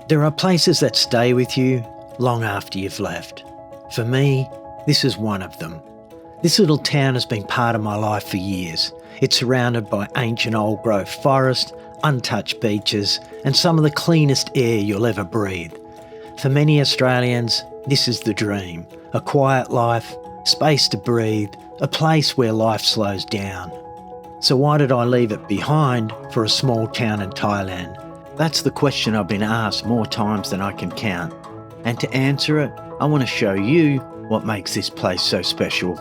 There are places that stay with you long after you've left. For me, this is one of them. This little town has been part of my life for years. It's surrounded by ancient old growth forest, untouched beaches, and some of the cleanest air you'll ever breathe. For many Australians, this is the dream. A quiet life, space to breathe, a place where life slows down. So why did I leave it behind for a small town in Thailand? That's the question I've been asked more times than I can count. And to answer it, I want to show you what makes this place so special.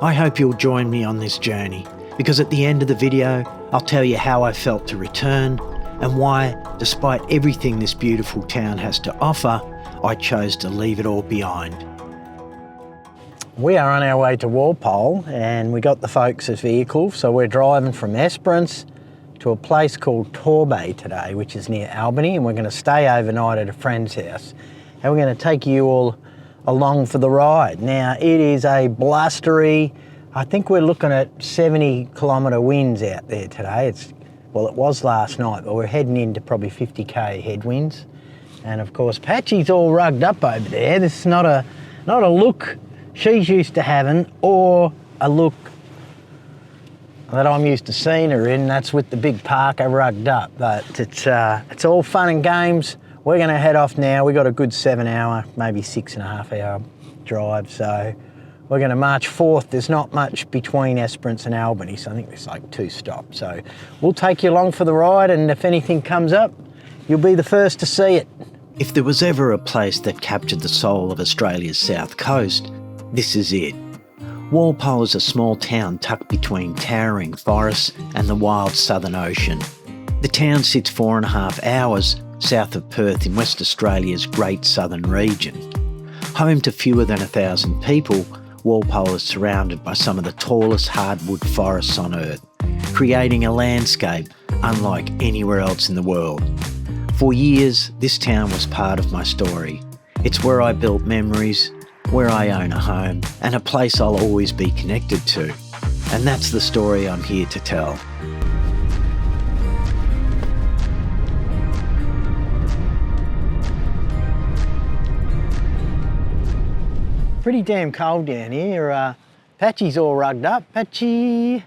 I hope you'll join me on this journey, because at the end of the video, I'll tell you how I felt to return and why, despite everything this beautiful town has to offer, I chose to leave it all behind. We are on our way to Walpole and we got the folks' vehicle, so we're driving from Esperance to a place called Torbay today, which is near Albany, and we're going to stay overnight at a friend's house. And we're going to take you all along for the ride. Now, it is a blustery, I think we're looking at 70-kilometre winds out there today. Well, it was last night, but we're heading into probably 50k headwinds. And of course, Patchy's all rugged up over there. This is not a look she's used to having, or a look that I'm used to seeing her in. That's with the big parka rugged up. But it's all fun and games. We're going to head off now. We got a good 7-hour, maybe 6.5-hour drive. So we're going to march forth. There's not much between Esperance and Albany, so I think there's like 2 stops. So we'll take you along for the ride, and if anything comes up, you'll be the first to see it. If there was ever a place that captured the soul of Australia's south coast, this is it. Walpole is a small town tucked between towering forests and the wild southern ocean. The town sits 4.5 hours south of Perth in West Australia's great southern region. Home to fewer than 1,000 people, Walpole is surrounded by some of the tallest hardwood forests on Earth, creating a landscape unlike anywhere else in the world. For years, this town was part of my story. It's where I built memories, where I own a home, and a place I'll always be connected to. And that's the story I'm here to tell. Pretty damn cold down here. Patchy's all rugged up. Patchy!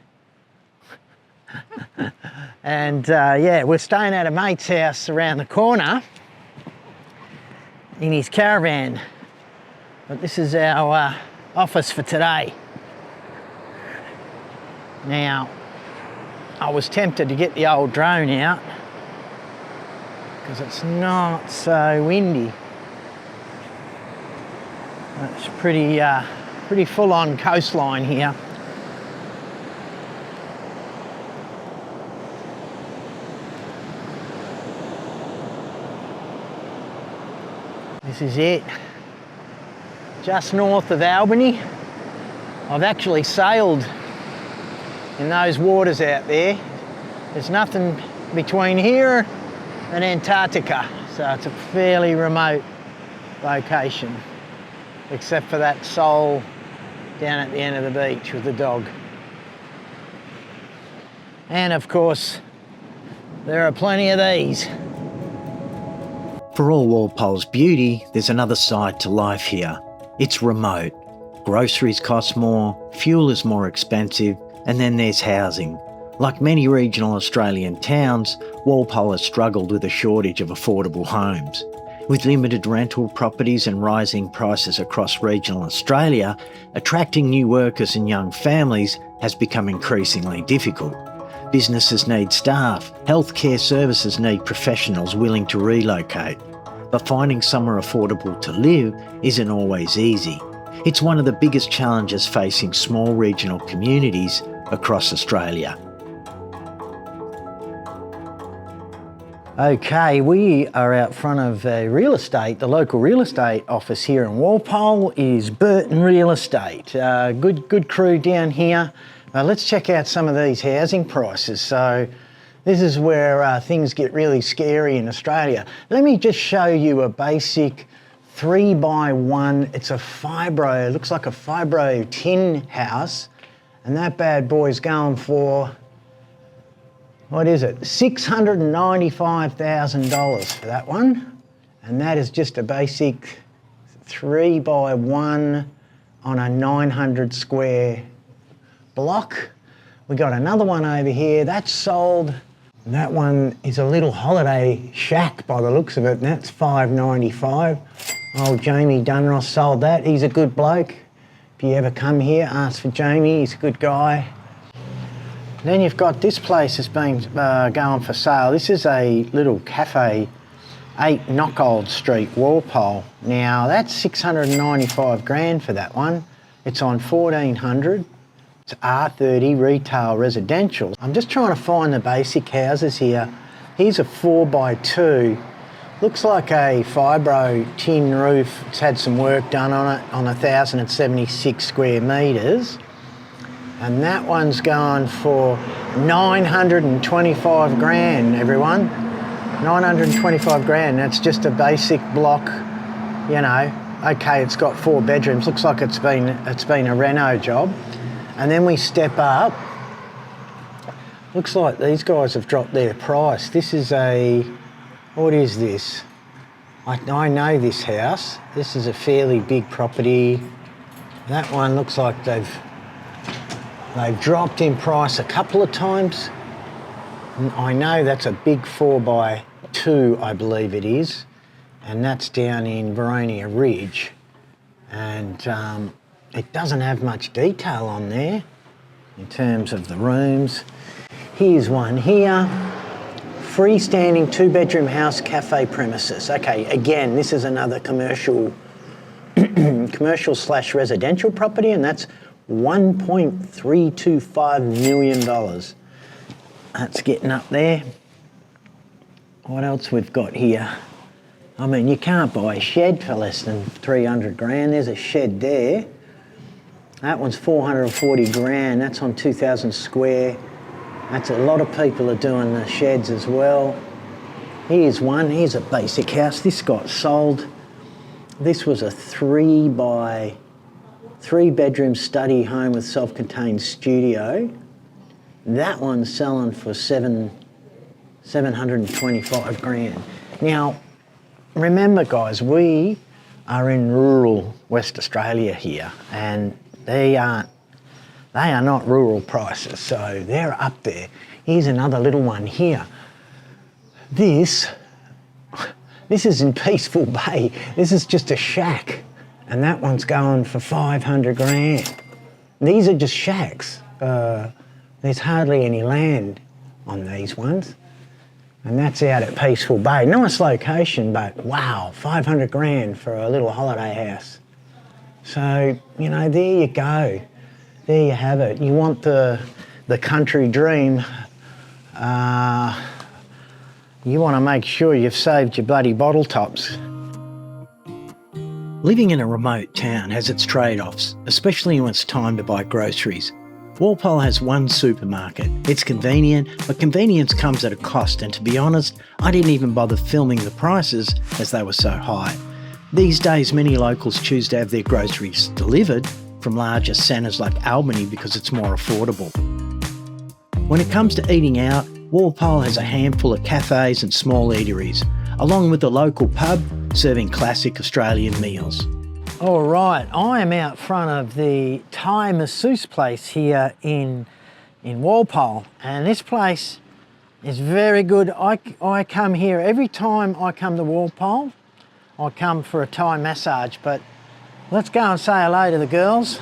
And yeah, we're staying at a mate's house around the corner in his caravan. But this is our office for today. Now, I was tempted to get the old drone out because it's not so windy. It's pretty full-on coastline here. This is it. Just north of Albany. I've actually sailed in those waters out there. There's nothing between here and Antarctica, so it's a fairly remote location, except for that soul down at the end of the beach with the dog. And of course, there are plenty of these. For all Walpole's beauty, there's another side to life here. It's remote. Groceries cost more, fuel is more expensive, and then there's housing. Like many regional Australian towns, Walpole has struggled with a shortage of affordable homes. With limited rental properties and rising prices across regional Australia, attracting new workers and young families has become increasingly difficult. Businesses need staff, healthcare services need professionals willing to relocate. But finding somewhere affordable to live isn't always easy. It's one of the biggest challenges facing small regional communities across Australia. Okay, we are out front of the local real estate office here in Walpole is Burton Real Estate. Good crew down here. Let's check out some of these housing prices. So this is where things get really scary in Australia. Let me just show you a basic 3x1. It's a fibro, looks like a fibro tin house. And that bad boy's going for, what is it? $695,000 for that one. And that is just a basic 3x1 on a 900 square block. We got another one over here, that's sold. That one is a little holiday shack by the looks of it, and that's $595. Old Jamie Dunross sold that. He's a good bloke. If you ever come here, ask for Jamie, he's a good guy. Then you've got this place that's been going for sale. This is a little cafe, 8 Knockold Street, Walpole. Now that's 695 grand for that one. It's on 1400. It's R30 retail residential. I'm just trying to find the basic houses here. Here's a 4x2. Looks like a fibro tin roof. It's had some work done on it on 1,076 square metres. And that one's going for 925 grand, everyone. 925 grand, that's just a basic block, you know. Okay, it's got 4 bedrooms. Looks like it's been a reno job. And then we step up. Looks like these guys have dropped their price. This is a, what is this? I know this house. This is a fairly big property. That one looks like they've dropped in price a couple of times. I know that's a big 4x2, I believe it is. And that's down in Veronia Ridge. And it doesn't have much detail on there in terms of the rooms. Here's one here. Freestanding 2-bedroom house cafe premises. Okay, again, this is another commercial slash residential property, and that's $1.325 million. That's getting up there. What else we've got here? I mean, you can't buy a shed for less than 300 grand. There's a shed there. That one's 440 grand. That's on 2,000 square. That's a lot of people are doing the sheds as well. Here's one. Here's a basic house. This got sold. This was a 3-bedroom study home with self-contained studio. That one's selling for 725 grand. Now, remember guys, we are in rural West Australia here, and they are not rural prices, so they're up there. Here's another little one here. This is in Peaceful Bay. This is just a shack, and that one's going for 500 grand. These are just shacks. There's hardly any land on these ones. And that's out at Peaceful Bay. Nice location, but wow, 500 grand for a little holiday house. So, you know, there you go. There you have it. You want the country dream. You want to make sure you've saved your bloody bottle tops. Living in a remote town has its trade-offs, especially when it's time to buy groceries. Walpole has one supermarket. It's convenient, but convenience comes at a cost, and to be honest, I didn't even bother filming the prices as they were so high. These days, many locals choose to have their groceries delivered from larger centres like Albany because it's more affordable. When it comes to eating out, Walpole has a handful of cafes and small eateries, along with a local pub serving classic Australian meals. All right, I am out front of the Thai masseuse place here in Walpole, and this place is very good. I come here every time I come to Walpole. I come for a Thai massage, but let's go and say hello to the girls.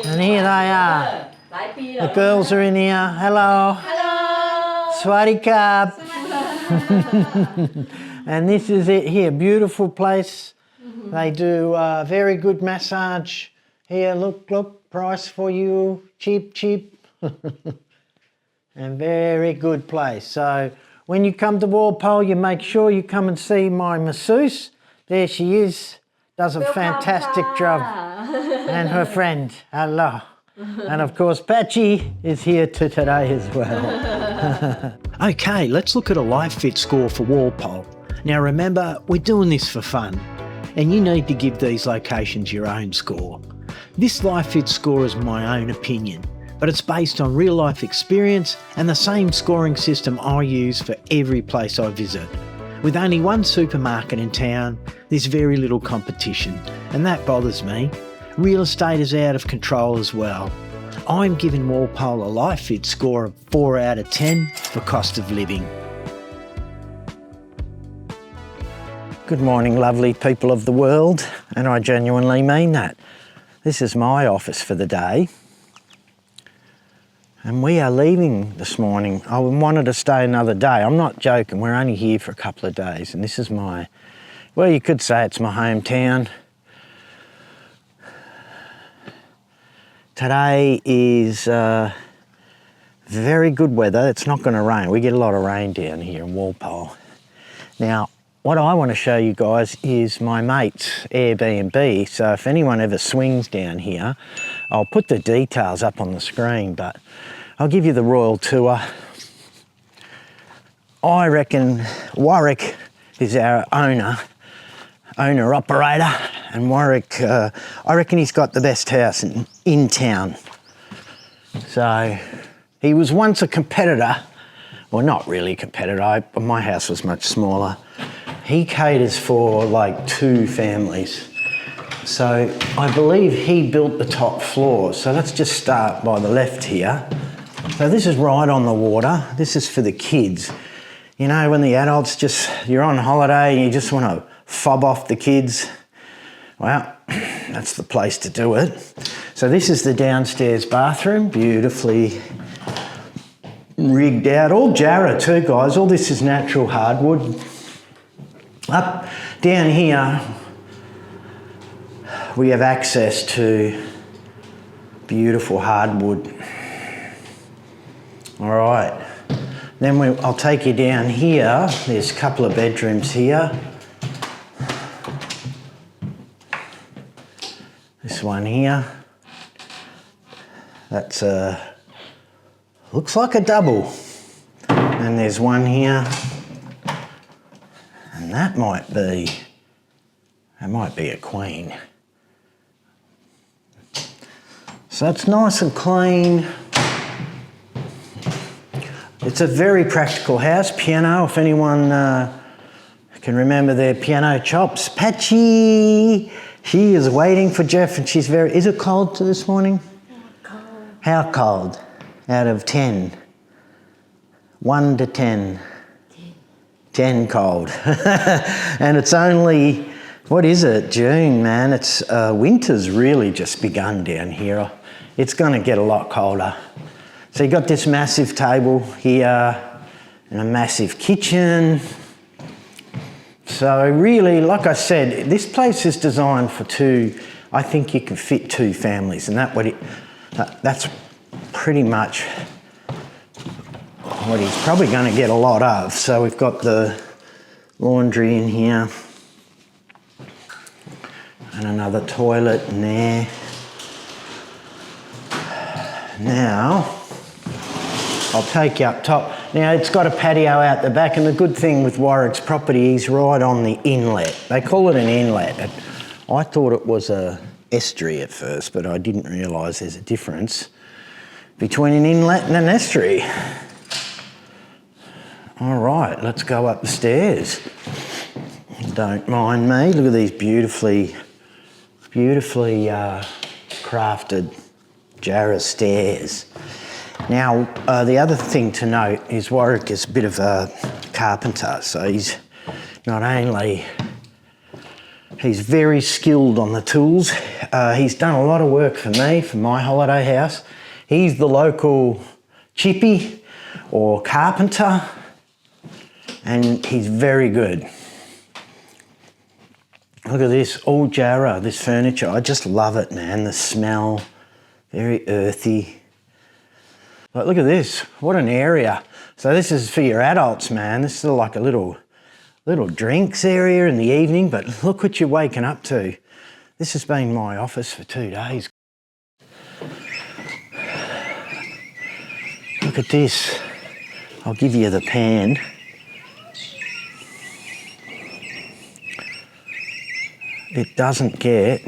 And here they are. The girls are in here. Hello. Hello. Swadikap. And this is it here, beautiful place. They do very good massage. Here, look, price for you, cheap. And very good place. So when you come to Walpole, you make sure you come and see my masseuse. There she is, does a fantastic job. And her friend, hello. And of course, Patchy is here today as well. Okay, let's look at a Life Fit score for Walpole. Now remember, we're doing this for fun, and you need to give these locations your own score. This Life Fit score is my own opinion, but it's based on real life experience and the same scoring system I use for every place I visit. With only one supermarket in town, there's very little competition, and that bothers me. Real estate is out of control as well. I'm giving Walpole a life fit score of 4 out of 10 for cost of living. Good morning, lovely people of the world, and I genuinely mean that. This is my office for the day, and we are leaving this morning. I wanted to stay another day. I'm not joking, we're only here for a couple of days, and this is my, well, you could say it's my hometown. Today is very good weather. It's not going to rain. We get a lot of rain down here in Walpole. Now, what I want to show you guys is my mate's Airbnb. So if anyone ever swings down here, I'll put the details up on the screen, but I'll give you the royal tour. I reckon Warwick is our owner-operator, and Warwick, I reckon he's got the best house in town. So he was once a competitor, well, not really a competitor, my house was much smaller. He caters for like 2 families. So I believe he built the top floor. So let's just start by the left here. So this is right on the water. This is for the kids. You know, when the adults you're on holiday and you just want to fob off the kids, well, that's the place to do it. So this is the downstairs bathroom, beautifully rigged out. All Jarrah too, guys. All this is natural hardwood. Up down here, we have access to beautiful hardwood. All right. Then I'll take you down here. There's a couple of bedrooms here. This one here. That's looks like a double. And there's one here. And that might be a queen. So it's nice and clean. It's a very practical house. Piano, if anyone can remember their piano chops. Patchy, she is waiting for Jeff, and she's very, is it cold this morning? Cold. How cold? Out of 10? 1 to 10? 10 cold. And it's only, what is it, June, man. It's winter's really just begun down here. It's going to get a lot colder. So you got this massive table here and a massive kitchen. So really, like I said, this place is designed for 2, I think you can fit 2 families, and that's pretty much what he's probably going to get a lot of. So we've got the laundry in here and another toilet in there. Now, I'll take you up top. Now, it's got a patio out the back, and the good thing with Warwick's property is right on the inlet. They call it an inlet. I thought it was a estuary at first, but I didn't realise there's a difference between an inlet and an estuary. All right, let's go up the stairs. Don't mind me. Look at these beautifully crafted Jarrah stairs. Now, the other thing to note is Warwick is a bit of a carpenter, so he's very skilled on the tools. He's done a lot of work for me, for my holiday house. He's the local chippy or carpenter, and he's very good. Look at this, all Jarrah, this furniture. I just love it, man. The smell, very earthy. But look at this, what an area. So this is for your adults, man. This is like a little drinks area in the evening, but look what you're waking up to. This has been my office for 2 days. Look at this. I'll give you the pan. It doesn't get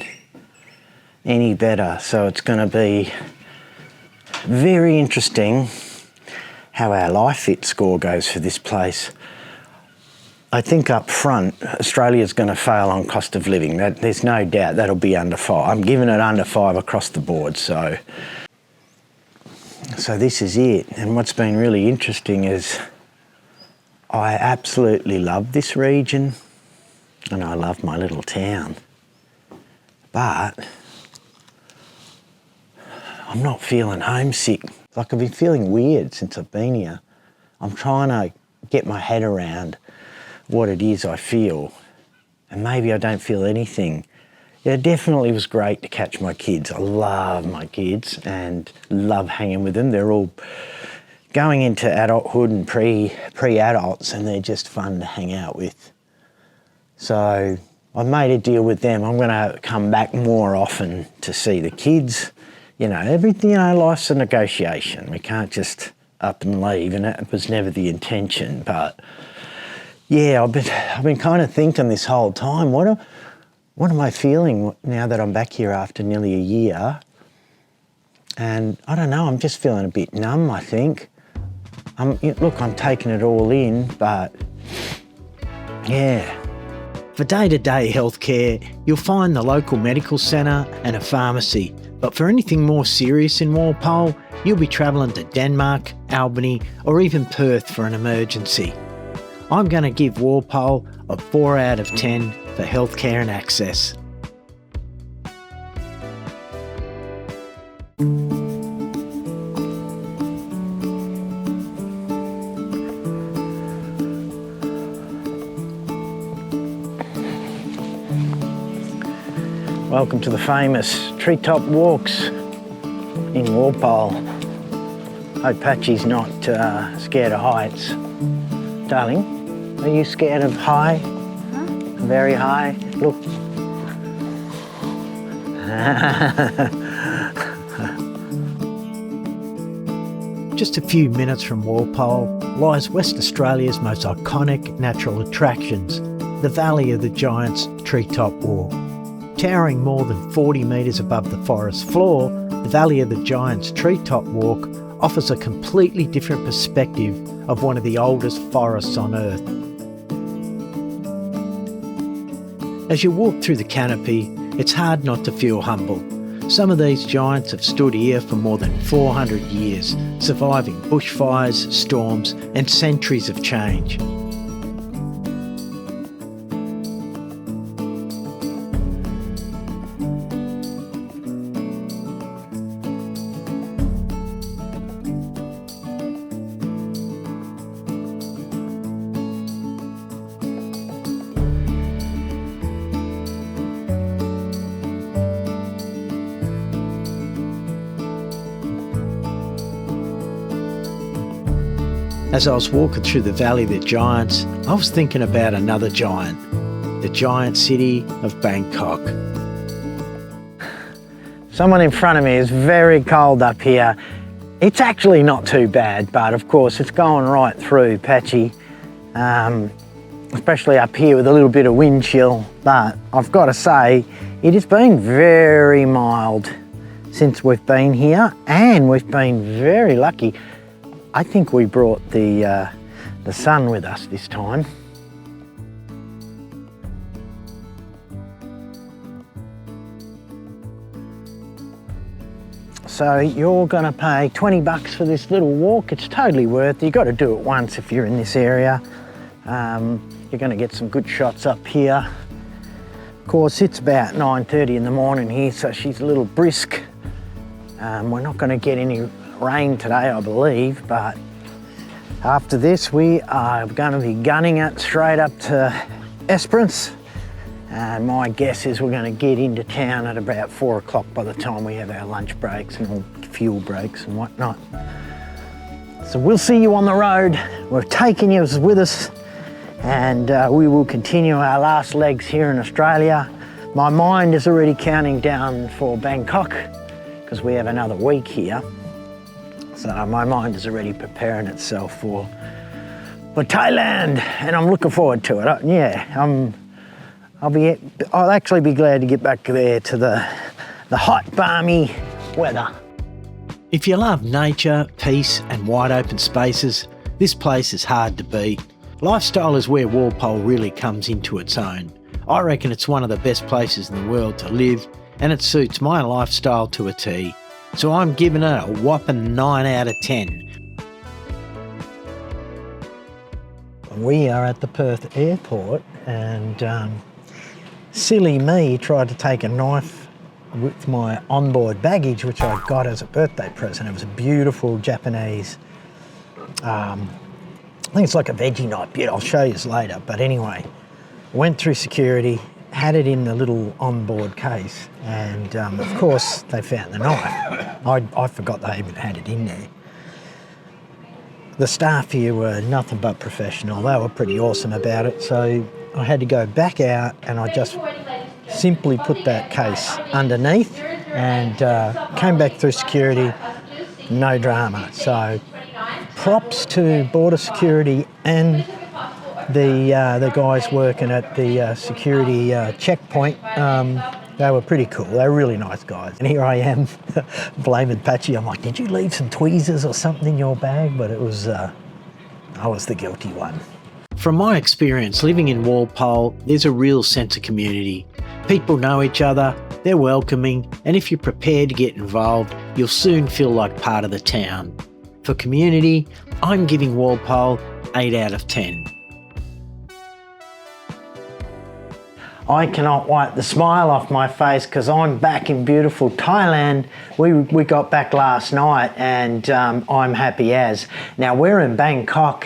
any better, so it's going to be very interesting how our life fit score goes for this place. I think up front, Australia's going to fail on cost of living. There's no doubt that'll be under 5. I'm giving it under 5 across the board. So this is it. And what's been really interesting is I absolutely love this region and I love my little town. But I'm not feeling homesick. Like, I've been feeling weird since I've been here. I'm trying to get my head around what it is I feel, and maybe I don't feel anything. Yeah, it definitely was great to catch my kids. I love my kids and love hanging with them. They're all going into adulthood and pre-adults, and they're just fun to hang out with. So I made a deal with them. I'm going to come back more often to see the kids. You know, everything, you know, life's a negotiation. We can't just up and leave, and it was never the intention. But yeah, I've been kind of thinking this whole time, what am I feeling now that I'm back here after nearly a year? And I don't know, I'm just feeling a bit numb, I think. Look, I'm taking it all in, but yeah. For day-to-day healthcare, you'll find the local medical centre and a pharmacy. But for anything more serious in Walpole, you'll be travelling to Denmark, Albany, or even Perth for an emergency. I'm going to give Walpole a 4 out of 10 for healthcare and access. Welcome to the famous treetop walks in Walpole. Hope Patchy's not scared of heights. Darling, are you scared of high? Huh? Very high? Look. Just a few minutes from Walpole lies West Australia's most iconic natural attractions, the Valley of the Giants Treetop Walk. Towering more than 40 metres above the forest floor, the Valley of the Giants Treetop Walk offers a completely different perspective of one of the oldest forests on Earth. As you walk through the canopy, it's hard not to feel humble. Some of these giants have stood here for more than 400 years, surviving bushfires, storms, and centuries of change. As I was walking through the Valley of the Giants, I was thinking about another giant, the giant city of Bangkok. Someone in front of me is very cold up here. It's actually not too bad, but of course it's going right through Patchy, especially up here with a little bit of wind chill. But I've got to say, it has been very mild since we've been here, and we've been very lucky. I think we brought the sun with us this time. So you're gonna pay 20 bucks for this little walk. It's totally worth it. You've got to do it once if you're in this area. You're gonna get some good shots up here. Of course, it's about 9:30 in the morning here, so she's a little brisk. We're not gonna get any rain today, I believe, but after this we are going to be gunning it straight up to Esperance, and my guess is we're going to get into town at about 4 o'clock by the time we have our lunch breaks and all fuel breaks and whatnot. So we'll see you on the road. We're taking you with us, and we will continue our last legs here in Australia. My mind is already counting down for Bangkok because we have another week here. So my mind is already preparing itself for Thailand, and I'm looking forward to it. Yeah, I'll actually be glad to get back there to the hot, balmy weather. If you love nature, peace and wide open spaces, this place is hard to beat. Lifestyle is where Walpole really comes into its own. I reckon it's one of the best places in the world to live, and it suits my lifestyle to a T. So I'm giving it a whopping 9 out of 10. We are at the Perth airport, and silly me tried to take a knife with my onboard baggage, which I got as a birthday present. It was a beautiful Japanese, I think it's like a veggie knife. Yeah, I'll show you later. But anyway, went through security, had it in the little onboard case, and of course they found the knife. I forgot they even had it in there. The staff here were nothing but professional. They were pretty awesome about it. So I had to go back out, and I just simply put that case underneath and came back through security, no drama. So props to border security and the guys working at the security checkpoint. They were pretty cool. They were really nice guys. And here I am blaming Patchy. I'm like, did you leave some tweezers or something in your bag? But it was, I was the guilty one. From my experience living in Walpole, there's a real sense of community. People know each other, they're welcoming, and if you're prepared to get involved, you'll soon feel like part of the town. For community, I'm giving Walpole 8 out of 10. I cannot wipe the smile off my face because I'm back in beautiful Thailand. We got back last night, and I'm happy as. Now we're in Bangkok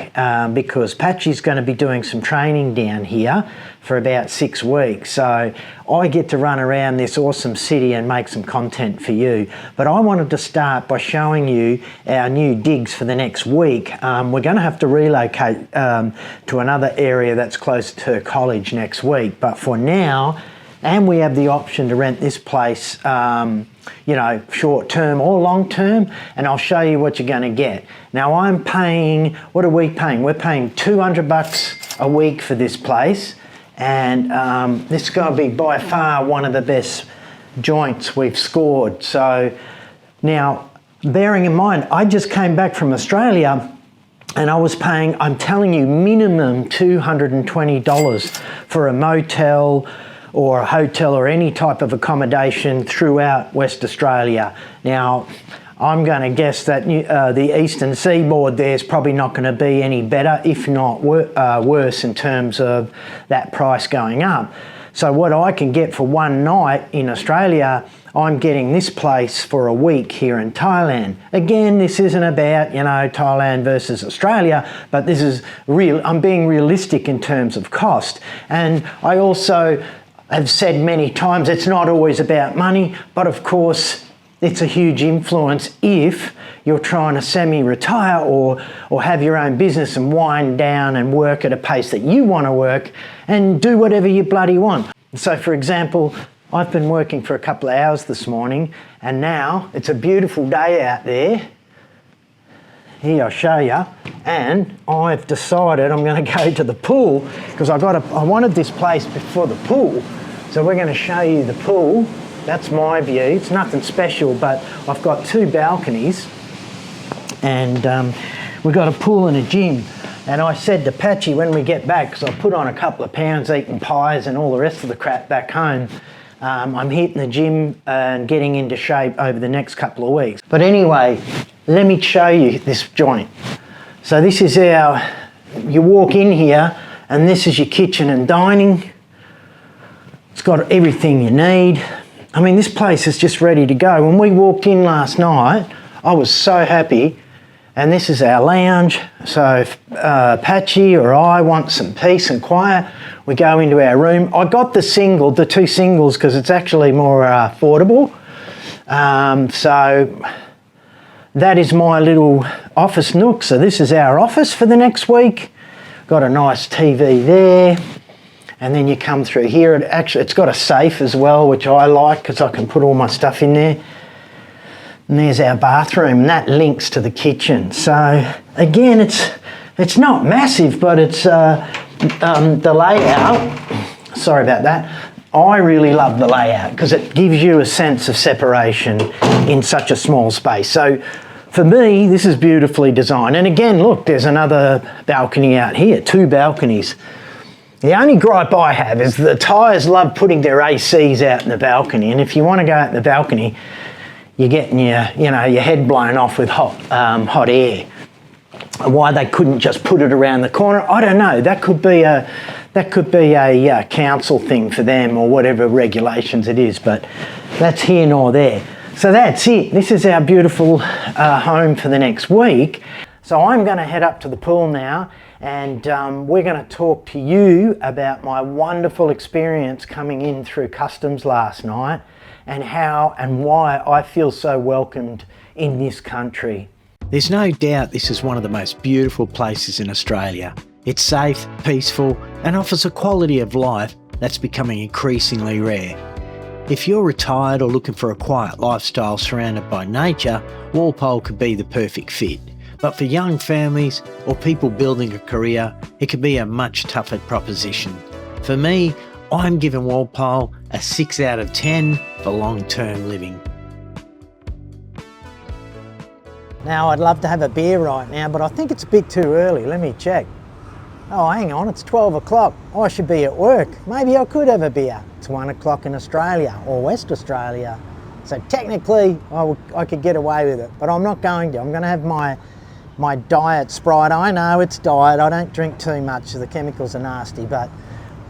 because Patchy's going to be doing some training down here for about 6 weeks. So I get to run around this awesome city and make some content for you. But I wanted to start by showing you our new digs for the next week. We're going to have to relocate to another area that's close to college next week. But for now, and we have the option to rent this place, you know, short term or long term, and I'll show you what you're going to get. Now I'm paying, what are we paying? We're paying $200 a week for this place, and this is going to be by far one of the best joints we've scored. So now, bearing in mind, I just came back from Australia, and I was paying, I'm telling you, minimum $220 for a motel or a hotel or any type of accommodation throughout West Australia. Now, I'm going to guess that the eastern seaboard there is probably not going to be any better, if not worse, in terms of that price going up. So what I can get for one night in Australia, I'm getting this place for a week here in Thailand. Again, this isn't about, you know, Thailand versus Australia, but this is real. I'm being realistic in terms of cost. And I also have said many times, it's not always about money, but of course, it's a huge influence if you're trying to semi-retire or have your own business and wind down and work at a pace that you want to work and do whatever you bloody want. So for example, I've been working for a couple of hours this morning, and now it's a beautiful day out there. Here, I'll show you. And I've decided I'm going to go to the pool because I wanted this place before the pool. So we're going to show you the pool. That's my view. It's nothing special, but I've got 2 balconies, and we've got a pool and a gym. And I said to Patchy when we get back, because I put on a couple of pounds eating pies and all the rest of the crap back home, I'm hitting the gym and getting into shape over the next couple of weeks. But anyway, let me show you this joint. So this is you walk in here, and this is your kitchen and dining. It's got everything you need. I mean, this place is just ready to go. When we walked in last night, I was so happy. And this is our lounge. So if Patchy or I want some peace and quiet, we go into our room. I got the 2 singles because it's actually more affordable. So that is my little office nook. So this is our office for the next week. Got a nice TV there. And then you come through here. It's got a safe as well, which I like because I can put all my stuff in there. And there's our bathroom, and that links to the kitchen. So again, it's not massive, but it's the layout. Sorry about that. I really love the layout because it gives you a sense of separation in such a small space. So For me, this is beautifully designed. And again, look, there's another balcony out here, 2 balconies. The only gripe I have is the Thais love putting their ACs out in the balcony, and if you want to go out in the balcony, you're getting your head blown off with hot air. Why they couldn't just put it around the corner, I don't know. That could be a council thing for them or whatever regulations it is, but that's here nor there. So that's it. This is our beautiful home for the next week. So I'm going to head up to the pool now, and we're going to talk to you about my wonderful experience coming in through customs last night and how and why I feel so welcomed in this country. There's no doubt this is one of the most beautiful places in Australia. It's safe, peaceful, and offers a quality of life that's becoming increasingly rare. If you're retired or looking for a quiet lifestyle surrounded by nature, Walpole could be the perfect fit. But for young families or people building a career, it could be a much tougher proposition. For me, I'm giving Walpole a 6 out of 10 for long-term living. Now, I'd love to have a beer right now, but I think it's a bit too early. Let me check. Oh, hang on, it's 12 o'clock. I should be at work. Maybe I could have a beer. It's 1 o'clock in Australia or West Australia. So technically, I could get away with it, but I'm not going to. I'm going to have my diet Sprite. I know it's diet. I don't drink too much, so the chemicals are nasty, but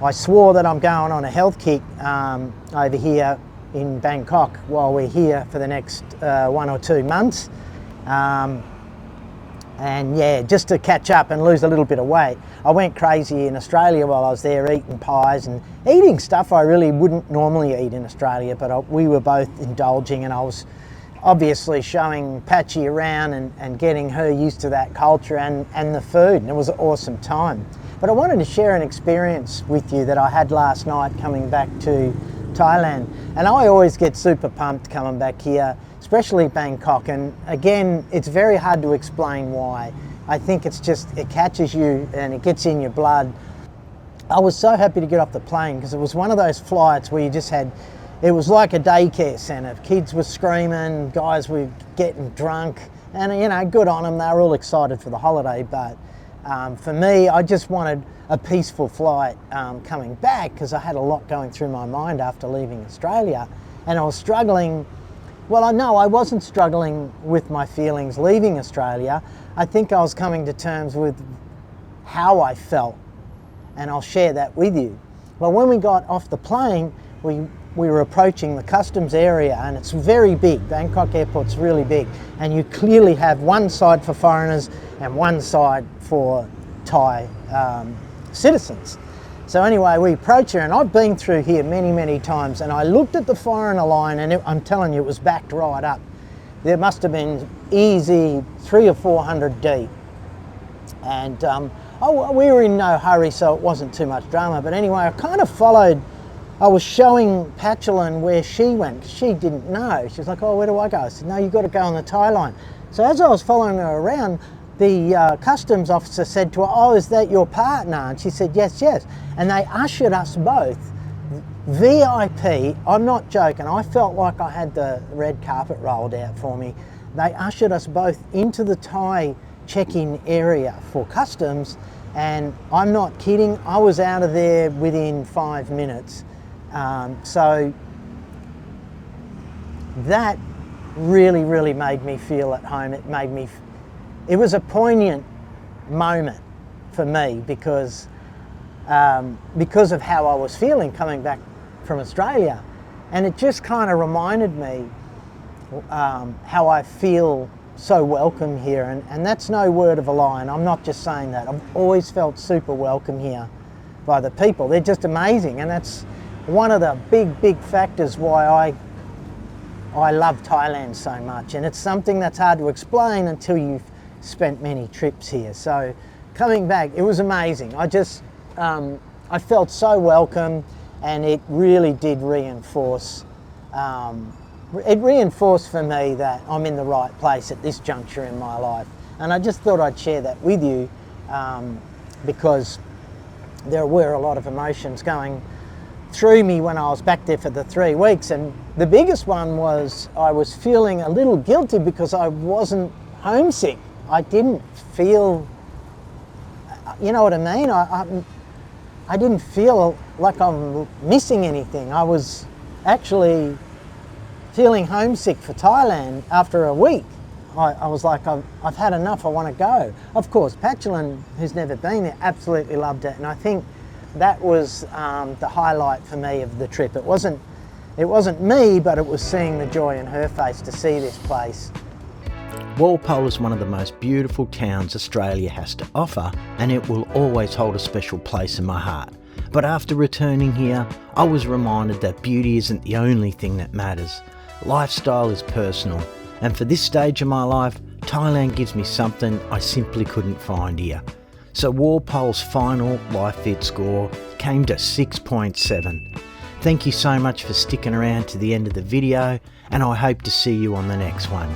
I swore that I'm going on a health kick over here in Bangkok while we're here for the next 1 or 2 months. And yeah, just to catch up and lose a little bit of weight. I went crazy in Australia while I was there, eating pies and eating stuff I really wouldn't normally eat in Australia, but we were both indulging, and I was obviously showing Patchy around and getting her used to that culture and the food, and it was an awesome time. But I wanted to share an experience with you that I had last night coming back to Thailand. And I always get super pumped coming back here, especially Bangkok, and again, it's very hard to explain why. I think it's just, it catches you and it gets in your blood. I was so happy to get off the plane because it was one of those flights where you just had, it was like a daycare centre. Kids were screaming, guys were getting drunk, and good on them, they were all excited for the holiday, but for me, I just wanted a peaceful flight coming back because I had a lot going through my mind after leaving Australia, and I was struggling. Well, I wasn't struggling with my feelings leaving Australia. I think I was coming to terms with how I felt, and I'll share that with you. Well, when we got off the plane, we were approaching the customs area, and it's very big. Bangkok airport's really big, and you clearly have one side for foreigners and one side for Thai citizens. So anyway, we approach her, and I've been through here many, many times, and I looked at the foreigner line, and I'm telling you, it was backed right up. There must have been easy 300 or 400 deep. And we were in no hurry, so it wasn't too much drama. But anyway, I kind of followed. I was showing Patchelin where she went, 'cause she didn't know. She was like, oh, where do I go? I said, no, you've got to go on the Thai line. So as I was following her around, the customs officer said to her, oh, is that your partner? And she said, yes, yes. And they ushered us both VIP. I'm not joking. I felt like I had the red carpet rolled out for me. They ushered us both into the Thai check-in area for customs, and I'm not kidding, I was out of there within 5 minutes. So that really, really made me feel at home. It was a poignant moment for me because of how I was feeling coming back from Australia. And it just kind of reminded me how I feel so welcome here. And that's no word of a lie, and I'm not just saying that. I've always felt super welcome here by the people. They're just amazing, and that's one of the big factors why I love Thailand so much. And it's something that's hard to explain until you've spent many trips here. So coming back, it was amazing. I felt so welcome, and it really did reinforce for me that I'm in the right place at this juncture in my life. And I just thought I'd share that with you because there were a lot of emotions going through me when I was back there for the 3 weeks. And the biggest one was I was feeling a little guilty because I wasn't homesick. I didn't feel, you know what I mean? I didn't feel like I'm missing anything. I was actually feeling homesick for Thailand after a week. I was like, I've had enough, I want to go. Of course, Patchelin, who's never been there, absolutely loved it, and I think that was the highlight for me of the trip. It wasn't me, but it was seeing the joy in her face to see this place. Walpole is one of the most beautiful towns Australia has to offer, and it will always hold a special place in my heart. But after returning here, I was reminded that beauty isn't the only thing that matters. Lifestyle is personal, and for this stage of my life, Thailand gives me something I simply couldn't find here. So Walpole's final Life Fit score came to 6.7. Thank you so much for sticking around to the end of the video, and I hope to see you on the next one.